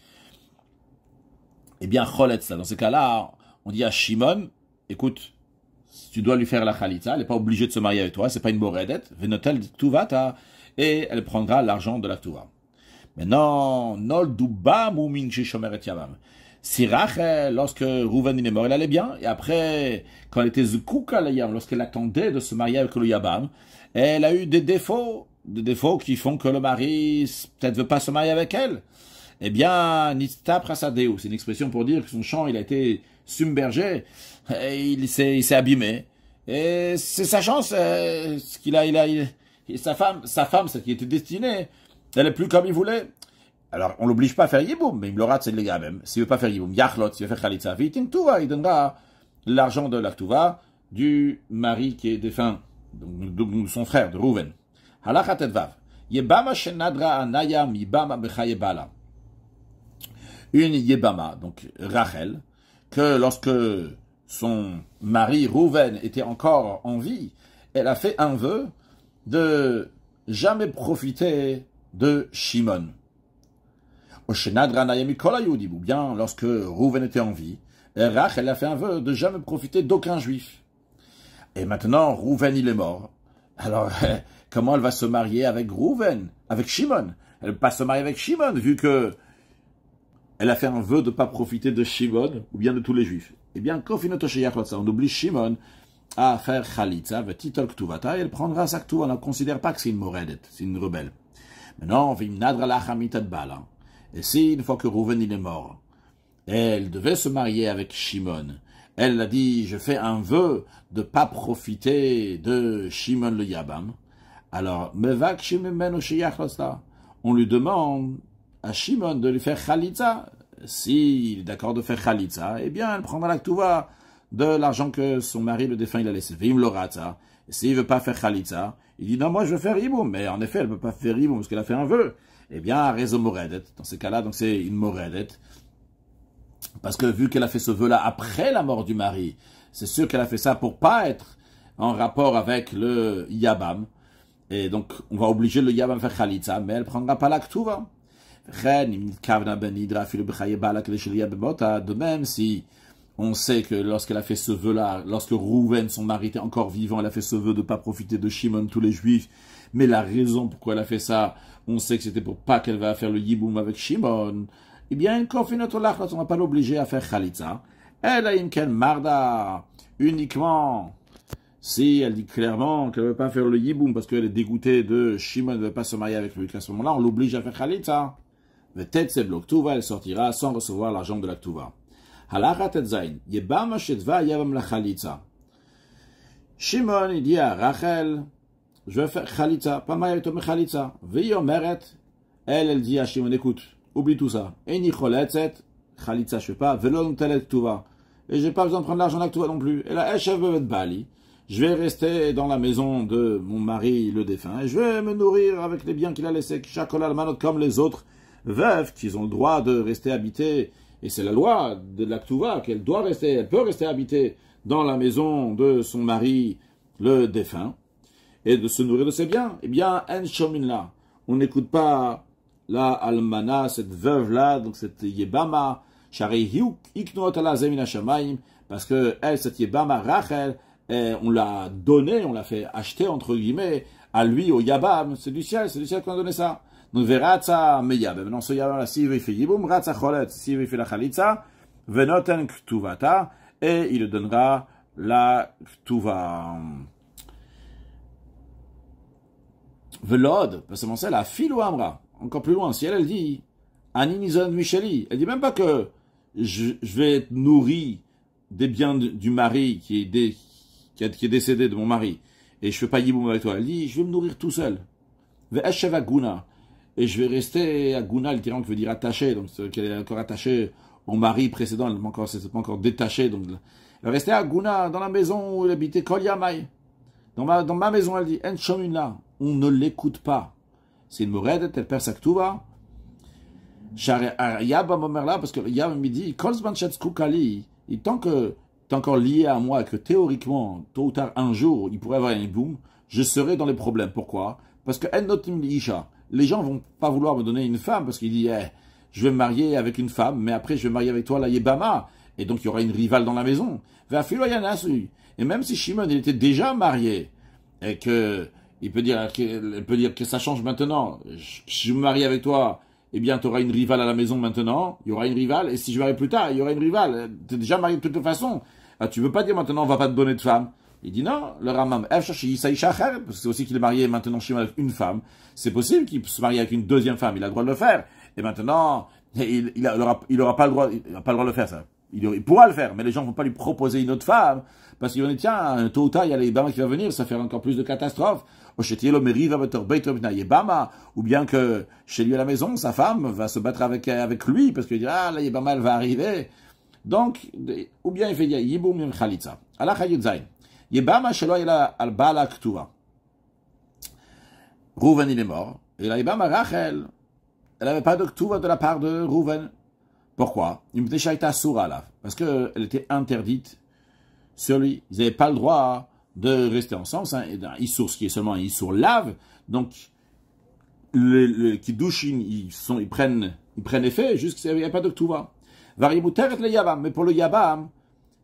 Eh bien, choletz, dans ce cas-là, on dit à Shimon, écoute, tu dois lui faire la khalitza, elle n'est pas obligée de se marier avec toi, c'est pas une moredet, venotel tuvata, et elle prendra l'argent de la tuva. Maintenant, nol duba moumin shomeret yamam. Si Rachel, lorsque Rouven est mort, elle allait bien, et après, quand elle était zukuka layam, lorsqu'elle attendait de se marier avec le yabam, elle a eu des défauts qui font que le mari peut-être veut pas se marier avec elle. Eh bien, nista prasadeu, c'est une expression pour dire que son champ, il a été submergé, et il s'est abîmé. Et c'est sa chance, sa femme, celle qui était destinée, elle est plus comme il voulait. Alors, on l'oblige pas à faire yiboum, mais il me l'aura, c'est le gars même. S'il veut pas faire yiboum, yachlot, s'il veut faire khalitza, vitin tuva, il donnera l'argent de la tuva du mari qui est défunt, donc son frère, de Rouven. Halachat etvav. Yebama shenadra anayam yibama bechayebala. Une yebama, donc Rachel, que lorsque son mari Rouven était encore en vie, elle a fait un vœu de jamais profiter de Shimon. Ou bien lorsque Rouven était en vie, Rachel a fait un vœu de jamais profiter d'aucun juif. Et maintenant, Rouven il est mort. Alors, comment elle va se marier avec Rouven, avec Shimon? Elle ne peut pas se marier avec Shimon, vu que elle a fait un vœu de ne pas profiter de Shimon, ou bien de tous les juifs. Eh bien, on oblige Shimon à faire Khalitza, et elle prendra sa Ktuva. On ne considère pas que c'est une moredet, c'est une rebelle. Maintenant, et si, une fois que Rouven il est mort, elle devait se marier avec Shimon, elle a dit, je fais un vœu de ne pas profiter de Shimon le Yabam, alors, on lui demande à Shimon de lui faire Khalitza. S'il est d'accord de faire Khalitza, eh bien, elle prendra la Ktuva de l'argent que son mari, le défunt, il a laissé. Vim l'orata. Et s'il ne veut pas faire Khalitza, il dit, non, moi, je veux faire Yiboum. Mais en effet, elle ne peut pas faire Yiboum parce qu'elle a fait un vœu. Eh bien, Rezo Moredet. Dans ces cas-là, donc c'est une Moredet. Parce que vu qu'elle a fait ce vœu-là après la mort du mari, c'est sûr qu'elle a fait ça pour pas être en rapport avec le Yabam. Et donc, on va obliger le Yabam à faire Khalitza, mais elle ne prendra pas la Ktuva. De même, si on sait que lorsqu'elle a fait ce vœu-là, lorsque Rouven, son mari, était encore vivant, elle a fait ce vœu de ne pas profiter de Shimon, tous les juifs, mais la raison pourquoi elle a fait ça, on sait que c'était pour pas qu'elle va faire le yiboum avec Shimon, eh bien, on ne va pas l'obliger à faire Khalitza. Elle a une marda, uniquement si elle dit clairement qu'elle ne veut pas faire le yiboum parce qu'elle est dégoûtée de Shimon, ne veut pas se marier avec lui, qu'à ce moment-là, on l'oblige à faire Khalitza. Peut-être c'est bloc Tuva, elle sortira sans recevoir l'argent de la Tuva. Halachat etzain, yebama shetva yavam la Khalitza. Shimon, il dit à Rachel, je vais faire Khalitza, pas mal avec Khalitza. Veyomeret, elle dit à Shimon, écoute, oublie tout ça. Eni choletzet, Khalitza, je fais pas, velon telet Tuva. Et j'ai pas besoin de prendre l'argent de la Tuva non plus. Et là, Eshevet Bali. Je vais rester dans la maison de mon mari, le défunt, et je vais me nourrir avec les biens qu'il a laissés, Chakolal Manot, comme les autres veuves, qui ont le droit de rester habitées, et c'est la loi de la Ktuva, qu'elle doit rester, elle peut rester habitée dans la maison de son mari, le défunt, et de se nourrir de ses biens. Eh bien, En Shominla, on n'écoute pas la almana, cette veuve-là, donc cette Yebama, parce que elle, cette Yebama, Rachel, on l'a donné, on l'a fait acheter, entre guillemets, à lui, au Yabam, c'est du ciel qu'on a donné ça. Donc, veratza meyabem. Maintenant, ce Yabam, si il fait Yibum, ratza cholet, si il fait la Chalitza, venoten ktuvata, et il donnera la ktuva. Velod, parce que c'est la fille ou amra. Encore plus loin, si elle dit, Aninizon Micheli, elle dit même pas que je vais être nourri des biens du mari qui est décédé de mon mari, et je fais pas Yiboum avec toi. Elle dit, je vais me nourrir tout seul. Ve'eshev aguna. Et je vais rester à Guna, littéralement, qui veut dire attaché, donc qu'elle est encore attachée au mari précédent, elle n'est pas encore détachée, donc elle va rester à Guna, dans la maison où elle habitait, Kol Yamai. Dans ma maison, elle dit, En Shomuna, on ne l'écoute pas. C'est une mourette, elle perd sa ktuva. Yabam Omer là, parce que Yabam me dit, Kol Zman Kukali, et tant que t'es encore lié à moi, que théoriquement, tôt ou tard, un jour, il pourrait avoir un boom, je serai dans les problèmes. Pourquoi? Parce que les gens vont pas vouloir me donner une femme, parce qu'il dit, je vais me marier avec une femme, mais après je vais me marier avec toi, la Yebama, et donc il y aura une rivale dans la maison. Et même si Shimon il était déjà marié, et que elle peut dire que ça change maintenant, je me marie avec toi, eh bien tu auras une rivale à la maison maintenant, il y aura une rivale, et si je me marie plus tard, il y aura une rivale, tu es déjà marié de toute façon. Tu veux pas dire maintenant on va pas te donner de femme. Il dit non, le Ramam, parce que c'est aussi qu'il est marié maintenant chez avec une femme. C'est possible qu'il se marie avec une deuxième femme, il a le droit de le faire. Et maintenant, il aura pas le droit, il a pas le droit de le faire, ça. Il pourra le faire, mais les gens vont pas lui proposer une autre femme, parce qu'ils vont dire, tiens, tôt ou tard, il y a les Yebama qui va venir, ça fait encore plus de catastrophes. Ou bien que chez lui à la maison, sa femme va se battre avec lui, parce qu'il dit, ah, la Yebama, elle va arriver. Donc, ou bien il fait Yiboum Yim Chalitza. Allah Chayutzaï. Yebama shelo ila al bala ktuva. Rouven il est mort. Et la Yebama Rachel, elle n'avait pas de ktuva de la part de Rouven. Pourquoi? Parce qu'elle était interdite sur lui. Ils n'avaient pas le droit de rester ensemble. C'est un issour, ce qui est seulement un issour lave. Donc, le kiddushin, ils prennent effet jusqu'à ce qu'il n'y ait pas de ktuva. Mais pour le Yabam,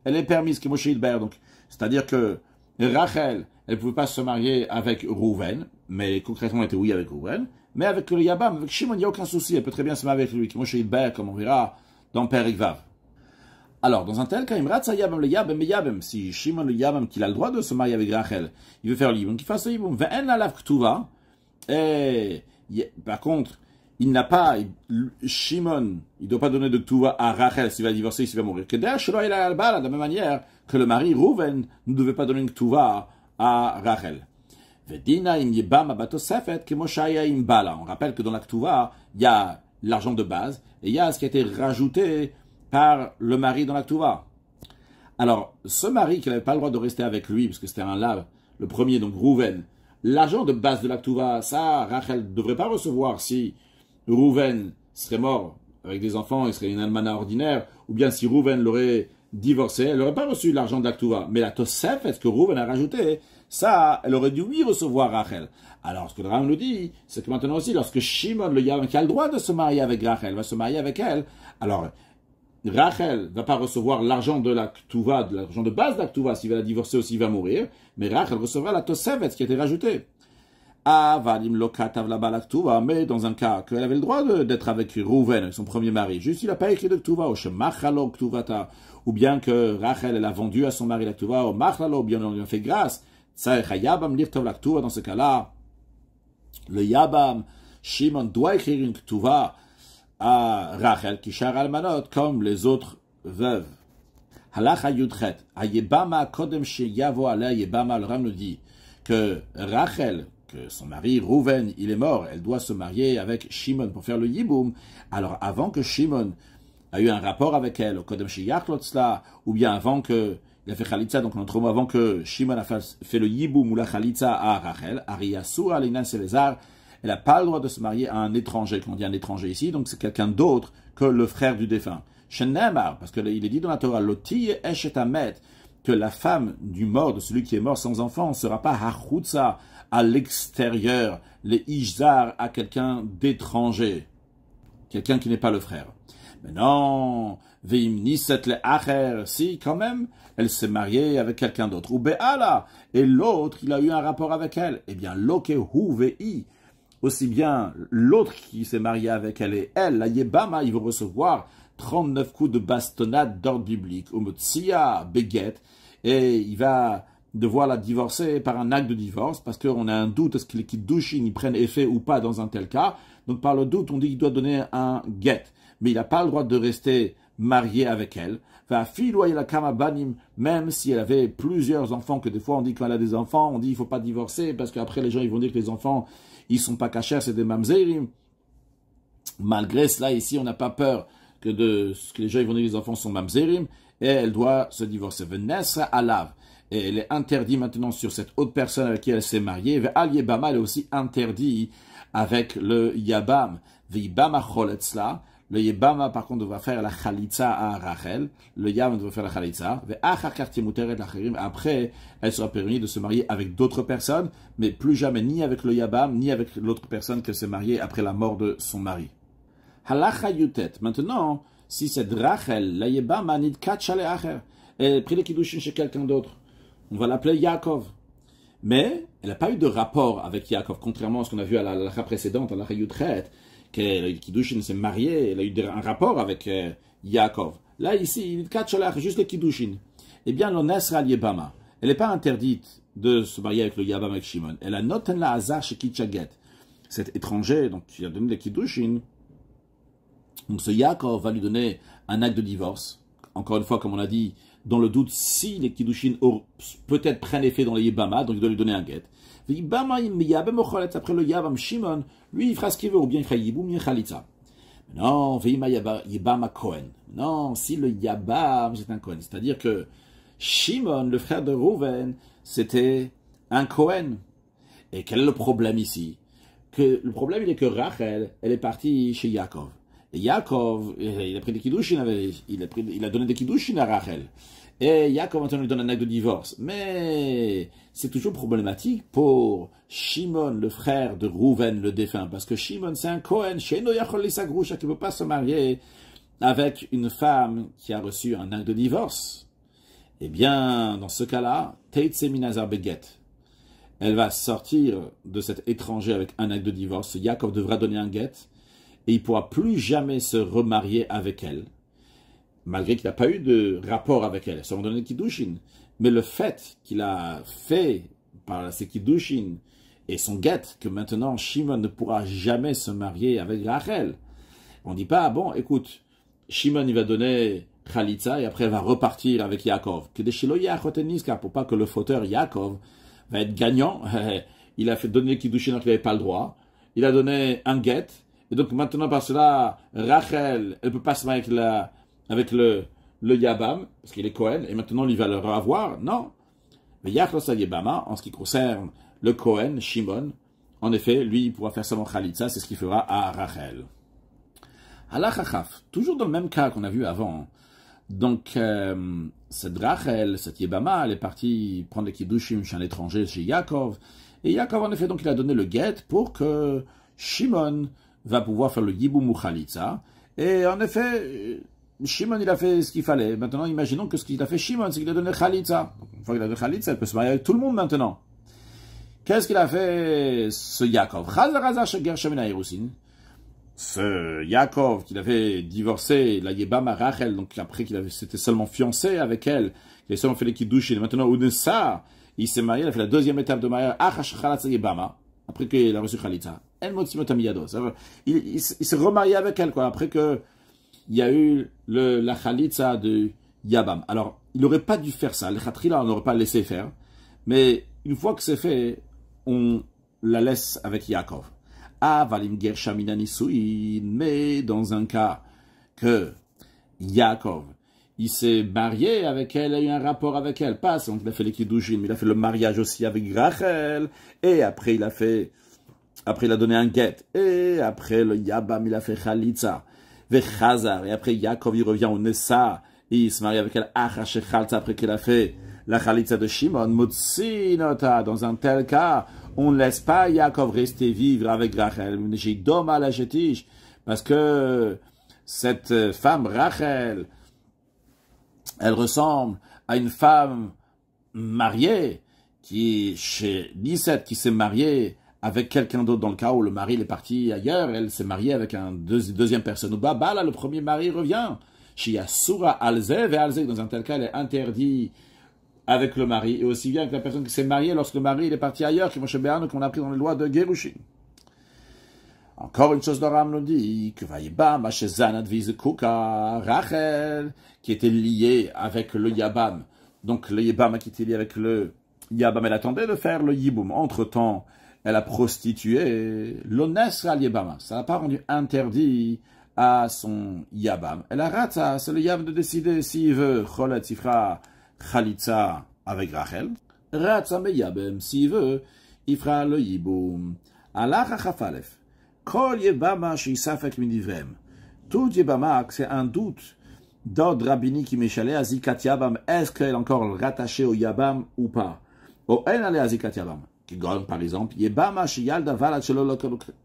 elle est permise, que Moshe Hilber. Donc, c'est-à-dire que Rachel, elle ne pouvait pas se marier avec Rouven, mais concrètement, elle était oui avec Rouven. Mais avec le Yabam, avec Shimon, il n'y a aucun souci. Elle peut très bien se marier avec lui, que Moshe Hilber, comme on verra dans Perek Vav. Alors, dans un tel cas, Imratza Yabam le Yabam, mais Yabam, si Shimon le Yabam, qu'il a le droit de se marier avec Rachel, il veut faire le Yibum, qu'il fasse le Yibum. Ve'en alav ktuva. Et, par contre, il n'a pas, Shimon, il ne doit pas donner de ktuva à Rachel s'il va divorcer, s'il va mourir. Que d'ailleurs, Shelo ila al bala, de la même manière que le mari Rouven ne devait pas donner une ktuva à Rachel. Vedina im yebama batosefet que moshaya im bala. On rappelle que dans la ktuva, il y a l'argent de base et il y a ce qui a été rajouté par le mari dans la ktuva. Alors, ce mari qui n'avait pas le droit de rester avec lui, parce que c'était un lave, le premier, donc Rouven, l'argent de base de la ktuva, ça, Rachel ne devrait pas recevoir si Rouven serait mort avec des enfants, il serait une almana ordinaire, ou bien si Rouven l'aurait divorcé, elle n'aurait pas reçu l'argent de la ktuva. Mais la tosef, est-ce que Rouven a rajouté, ça, elle aurait dû oui recevoir Rachel. Alors, ce que le Ram nous dit, c'est que maintenant aussi, lorsque Shimon, le Yabam, qui a le droit de se marier avec Rachel, va se marier avec elle, alors, Rachel ne va pas recevoir l'argent de la ktuva, de l'argent de base de la ktuva, s'il va la divorcer ou s'il va mourir, mais Rachel recevra la tosef, ce qui a été rajouté. Mais dans un cas qu'elle avait le droit d'être avec Rouven, son premier mari, juste il n'a pas écrit de ktuva, ou bien que Rachel elle a vendu à son mari la ktuva, ou bien on lui a fait grâce, dans ce cas-là, le Yabam, Shimon doit écrire une ktuva à Rachel, qui char almanot, comme les autres veuves. Halacha yudchet, ayebama kodem sheyavo aleh yebama, le Ram nous dit que Rachel, que son mari Rouven, il est mort, elle doit se marier avec Shimon pour faire le Yiboum. Alors avant que Shimon a eu un rapport avec elle, au Kodem Sheyach Lotzla, ou bien avant que il a fait Chalitza, donc notre mot avant que Shimon a fait le Yiboum ou la Chalitza à Rachel, Ariasura Linan Selezar, elle n'a pas le droit de se marier à un étranger, quand on dit un étranger ici, donc c'est quelqu'un d'autre que le frère du défunt. Shenemar, parce qu'il est dit dans la Torah, Loti Eshet Amet, que la femme du mort, de celui qui est mort sans enfant, ne sera pas Hachutza, à l'extérieur, les Ishzar à quelqu'un d'étranger. quelqu'un qui n'est pas le frère. Mais non, veim niset le acher, si quand même, elle s'est mariée avec quelqu'un d'autre. Ou be'ala, et l'autre, il a eu un rapport avec elle. Eh bien, lokehu ve'i, aussi bien l'autre qui s'est marié avec elle et elle, la yebama, il va recevoir 39 coups de bastonnade d'ordre biblique, ou mutsia beget, et il va devoir la divorcer par un acte de divorce, parce qu'on a un doute, est-ce que les kiddushin, ils prennent effet ou pas dans un tel cas. Donc par le doute, on dit qu'il doit donner un get. Mais il n'a pas le droit de rester marié avec elle. Même si elle avait plusieurs enfants, que des fois on dit quand elle a des enfants, on dit il ne faut pas divorcer, parce qu'après les gens ils vont dire que les enfants, ils ne sont pas cachers, c'est des mamzerim. Malgré cela, ici, on n'a pas peur que les gens ils vont dire que les enfants sont mamzerim, et elle doit se divorcer. Venesra alav. Et elle est interdite maintenant sur cette autre personne avec qui elle s'est mariée. Al Yebama, elle est aussi interdite avec le Yabam. V'Yibama choletzla. Le Yebama, par contre, va faire la Chalitza à Rachel. Le Yabam doit faire la Chalitza. Après, elle sera permise de se marier avec d'autres personnes, mais plus jamais ni avec le Yabam, ni avec l'autre personne qu'elle s'est mariée après la mort de son mari. Halacha Yutet. Maintenant, si c'est Rachel, la Yebama nidkat shale acher. Elle a pris les kiddushin chez quelqu'un d'autre. On va l'appeler Yaakov. Mais elle n'a pas eu de rapport avec Yaakov, contrairement à ce qu'on a vu à la halakha précédente, à la Yudchet, que le Kiddushin s'est marié, elle a eu un rapport avec Yaakov. Là, ici, il est juste le Kiddushin. Eh bien, l'Onesra Yebama, elle n'est pas interdite de se marier avec le Yabam avec Shimon. Elle a noten la Hazar chez Kitchaget. Cet étranger, donc, qui a donné le Kiddushin, donc ce Yaakov va lui donner un acte de divorce. Encore une fois, comme on a dit, dans le doute, si les Kiddushin peut-être prennent effet dans les Yibama, donc il doit lui donner un get. Après le Yabam Shimon, lui il fera ce qu'il veut, ou bien il fera Yiboum, il Chalitza. Non, Yibama Kohen. Non, si le Yabam c'est un Kohen, c'est-à-dire que Shimon, le frère de Reuven, c'était un Kohen. Et quel est le problème ici? Le problème il est que Rachel, elle est partie chez Yaakov. Et Yaakov, il a pris des kiddushin, il a donné des kiddushin à Rachel. Et Yaakov maintenant lui donne un acte de divorce. Mais c'est toujours problématique pour Shimon, le frère de Reuven, le défunt. Parce que Shimon, c'est un Kohen, Sheno Yachol Lisa Grusha, qui ne peut pas se marier avec une femme qui a reçu un acte de divorce. Eh bien, dans ce cas-là, Teitse Minazar Beget. Elle va sortir de cet étranger avec un acte de divorce. Yaakov devra donner un get. Et il ne pourra plus jamais se remarier avec elle, malgré qu'il n'a pas eu de rapport avec elle. Ça va donner Kiddushin. Mais le fait qu'il a fait par ses Kiddushin et son get, que maintenant Shimon ne pourra jamais se marier avec Rachel. On ne dit pas, bon, écoute, Shimon il va donner Chalitza et après il va repartir avec Yaakov. Que des Shilo Yachotenis, car pour pas que le fauteur Yaakov va être gagnant, il a fait donner Kiddushin alors qu'il n'avait pas le droit. Il a donné un get. Et donc maintenant, par cela, Rachel, elle ne peut pas se marier avec le Yabam, parce qu'il est Kohen, et maintenant il va le revoir. Non. Mais Yachlosa Yebama, en ce qui concerne le Kohen, Shimon, en effet, lui, il pourra faire seulement Chalitza, c'est ce qu'il fera à Rachel. Halachachaf, toujours dans le même cas qu'on a vu avant. Donc, cette Rachel, cette Yebama, elle est partie prendre les Kiddushim chez un étranger, chez Yaakov. Et Yaakov, en effet, donc, il a donné le get pour que Shimon va pouvoir faire le Yiboum ou Chalitza. Et en effet, Shimon, il a fait ce qu'il fallait. Maintenant, imaginons que ce qu'il a fait Shimon, c'est qu'il a donné Chalitza. Une fois qu'il a donné Chalitza, il peut se marier avec tout le monde maintenant. Qu'est-ce qu'il a fait, ce Yaakov? Ce Yaakov, qu'il avait divorcé, la Yebama Rachel, donc après qu'il s'était seulement fiancé avec elle, il avait seulement fait les Kiddushin, et maintenant, Ounessa, il s'est marié, il a fait la deuxième étape de mariage, Yebama, après qu'il a reçu Chalitza. Il s'est remarié avec elle, quoi, après que il y a eu la Chalitza de Yabam. Alors, il n'aurait pas dû faire ça. Le Khatrila, on n'aurait pas laissé faire. Mais une fois que c'est fait, on la laisse avec Yaakov. Valim Gershamina Nisuin. Mais dans un cas que Yaakov, il s'est marié avec elle, il a eu un rapport avec elle. Pas donc il a fait les Kiddushin, mais il a fait le mariage aussi avec Rachel. Et après, il a donné un get. Et après, le Yabam, il a fait Chalitza. Vechazar. Et après, Yaakov, il revient au Nessa. Et il se marie avec elle. Après qu'il a fait la Chalitza de Shimon. Mutsinota. Dans un tel cas, on ne laisse pas Yaakov rester vivre avec Rachel. Parce que cette femme, Rachel, elle ressemble à une femme mariée qui, chez 17, qui s'est mariée avec quelqu'un d'autre dans le cas où le mari est parti ailleurs, elle s'est mariée avec un deuxième personne. Ou bah là, le premier mari revient. Chez Yasura Alzev et Alzev, dans un tel cas, elle est interdit avec le mari, et aussi bien avec la personne qui s'est mariée lorsque le mari est parti ailleurs, qui Moshe Béanu, qu'on a pris dans les lois de Gerushin. Encore une chose, le Ram nous dit que Vaïbam, Hashezanat Vizekuka, Rachel, qui était liée avec le Yabam. Donc le Yabam qui était lié avec le Yabam, elle attendait de faire le Yiboum. Entre-temps, elle a prostitué l'Ones al Yabama. Ça n'a pas rendu interdit à son Yabam. Elle a raté, c'est le Yabam de décider s'il veut Cholet Sifra Khalitza avec Rachel. Ratza me Yabam, s'il veut, il fera le Yiboum. Allah Chafalef. Kol Yebama Shisafek Midivrem. Tout Yebama, c'est un doute d'ordre rabbinique qui m'échalait à Zikat Yabam. Est-ce qu'elle est encore rattachée au Yabam ou pas? Ou elle allait à Zikat Yabam. Par exemple, Yebama Shiyalda Valat Shelolo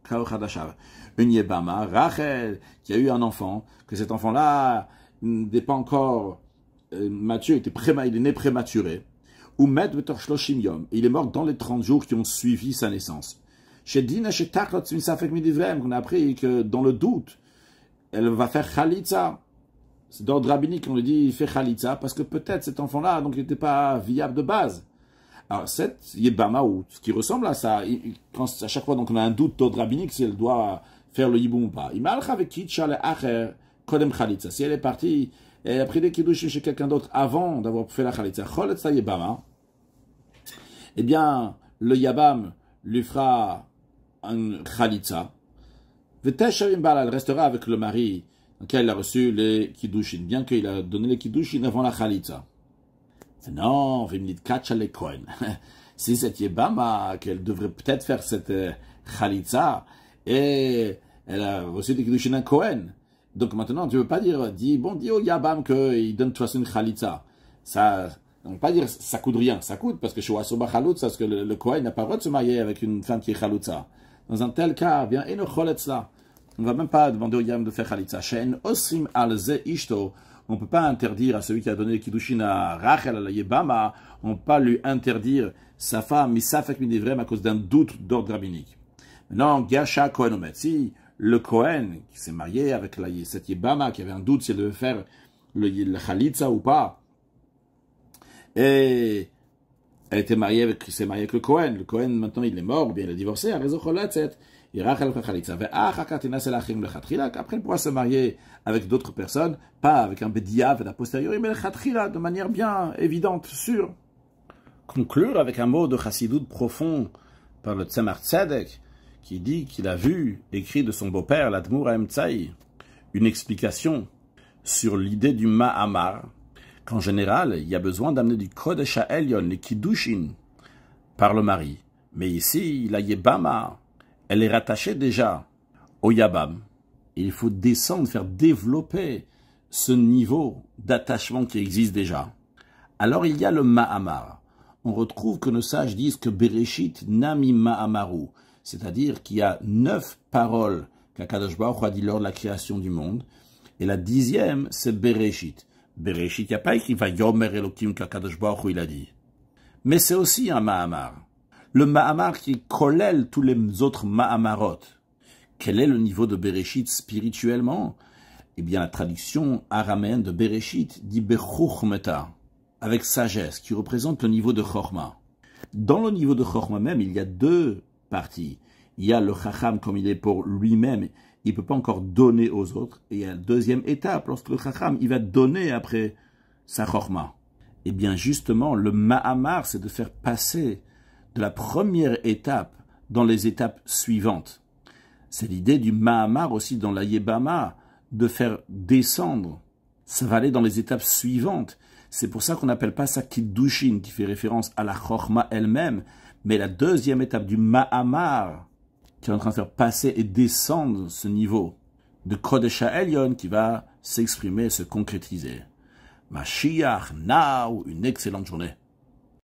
Chadashav. Une Yebama, Rachel, qui a eu un enfant, que cet enfant-là n'est pas encore mature, il est né prématuré. Ou Med Betor Shloshim Yom. Il est mort dans les 30 jours qui ont suivi sa naissance. Chez Dina, chez Taklot Safek Midivrem, qu'on a appris que dans le doute, elle va faire Khalitza. C'est d'ordre rabbinique qu'on lui dit, il fait Khalitza, parce que peut-être cet enfant-là, donc il n'était pas viable de base. Alors, cette Yebama, ou ce qui ressemble à ça, quand à chaque fois donc on a un doute d'ordre rabbinique, si elle doit faire le Yiboum ou pas. Si elle est partie, elle a pris des Kiddushim chez quelqu'un d'autre avant d'avoir fait la Khalitza, eh bien, le Yabam lui fera un Khalitza. Elle restera avec le mari auquel il a reçu les Kiddushin, bien qu'il a donné les Kiddushin avant la Khalitza. Non, si cette Yebama, qu'elle devrait peut-être faire cette Khalitza, et elle a reçu des Kiddushin d'un Kohen. Donc maintenant, tu ne veux pas dire, dis au Yabam qu'il donne de toute façon une Khalitza. Ça, on ne peut pas dire, ça coûte rien. Ça coûte, parce que chez Wasoba Khaloutza, parce que le Kohen n'a pas le droit de se marier avec une femme qui est Khaloutza. Dans un tel cas, bien, et no Choletzla. On ne va même pas demander au Yabam de faire Khalitza. She'en osrim al ze ishto. On ne peut pas interdire à celui qui a donné les Kiddushin à Rachel, à la Yebama, on ne peut pas lui interdire sa femme, Misafek Midivrem, à cause d'un doute d'ordre rabbinique. Maintenant, Gasha Kohen Omet, si le Kohen qui s'est marié avec cette Yebama, qui avait un doute si elle devait faire le Khalitza ou pas, et elle était mariée avec, s'est mariée avec le Kohen maintenant il est mort, ou bien il a divorcé, à raison Choletzet, et Rachel fait Khalitza. Après, elle pourra se marier avec d'autres personnes, pas avec un Bediav a posteriori, mais le Khatrila, de manière bien évidente, sûre. Conclure avec un mot de Chassidut profond par le Tzemar Tzedek, qui dit qu'il a vu, écrit de son beau-père, l'Admour Haemtsaï, une explication sur l'idée du Ma'amar, qu'en général, il y a besoin d'amener du Kodesh HaElyon, les Kiddushin, par le mari. Mais ici, la Yebama, elle est rattachée déjà au Yabam. Et il faut descendre, faire développer ce niveau d'attachement qui existe déjà. Alors il y a le Ma'amar. On retrouve que nos sages disent que Bereshit Nami Ma'amaru, c'est-à-dire qu'il y a 9 paroles qu'Akadosh Baruch Hu a dit lors de la création du monde, et la 10e, c'est Bereshit. Bereshit, il n'y a pas écrit Vayomer Elokim qu'Akadosh Baruch Hu il a dit. Mais c'est aussi un Ma'amar. Le Ma'amar qui collèle tous les autres Ma'amarot. Quel est le niveau de Bereshit spirituellement? Eh bien, la traduction araméenne de Bereshit dit Bechuchmeta, avec sagesse, qui représente le niveau de Chorma. Dans le niveau de Chorma même, il y a 2 parties. Il y a le Chacham comme il est pour lui-même, il ne peut pas encore donner aux autres. Et il y a la 2e étape, lorsque le Chacham, il va donner après sa Chorma. Eh bien, justement, le Ma'amar, c'est de faire passer de la première étape dans les étapes suivantes. C'est l'idée du Ma'amar aussi dans la Yebama, de faire descendre. Ça va aller dans les étapes suivantes. C'est pour ça qu'on n'appelle pas ça Kiddushin, qui fait référence à la Chorma elle-même, mais la 2e étape du Ma'amar, qui est en train de faire passer et descendre ce niveau de Kodesh HaElyon qui va s'exprimer, se concrétiser. Mashiach, now, une excellente journée.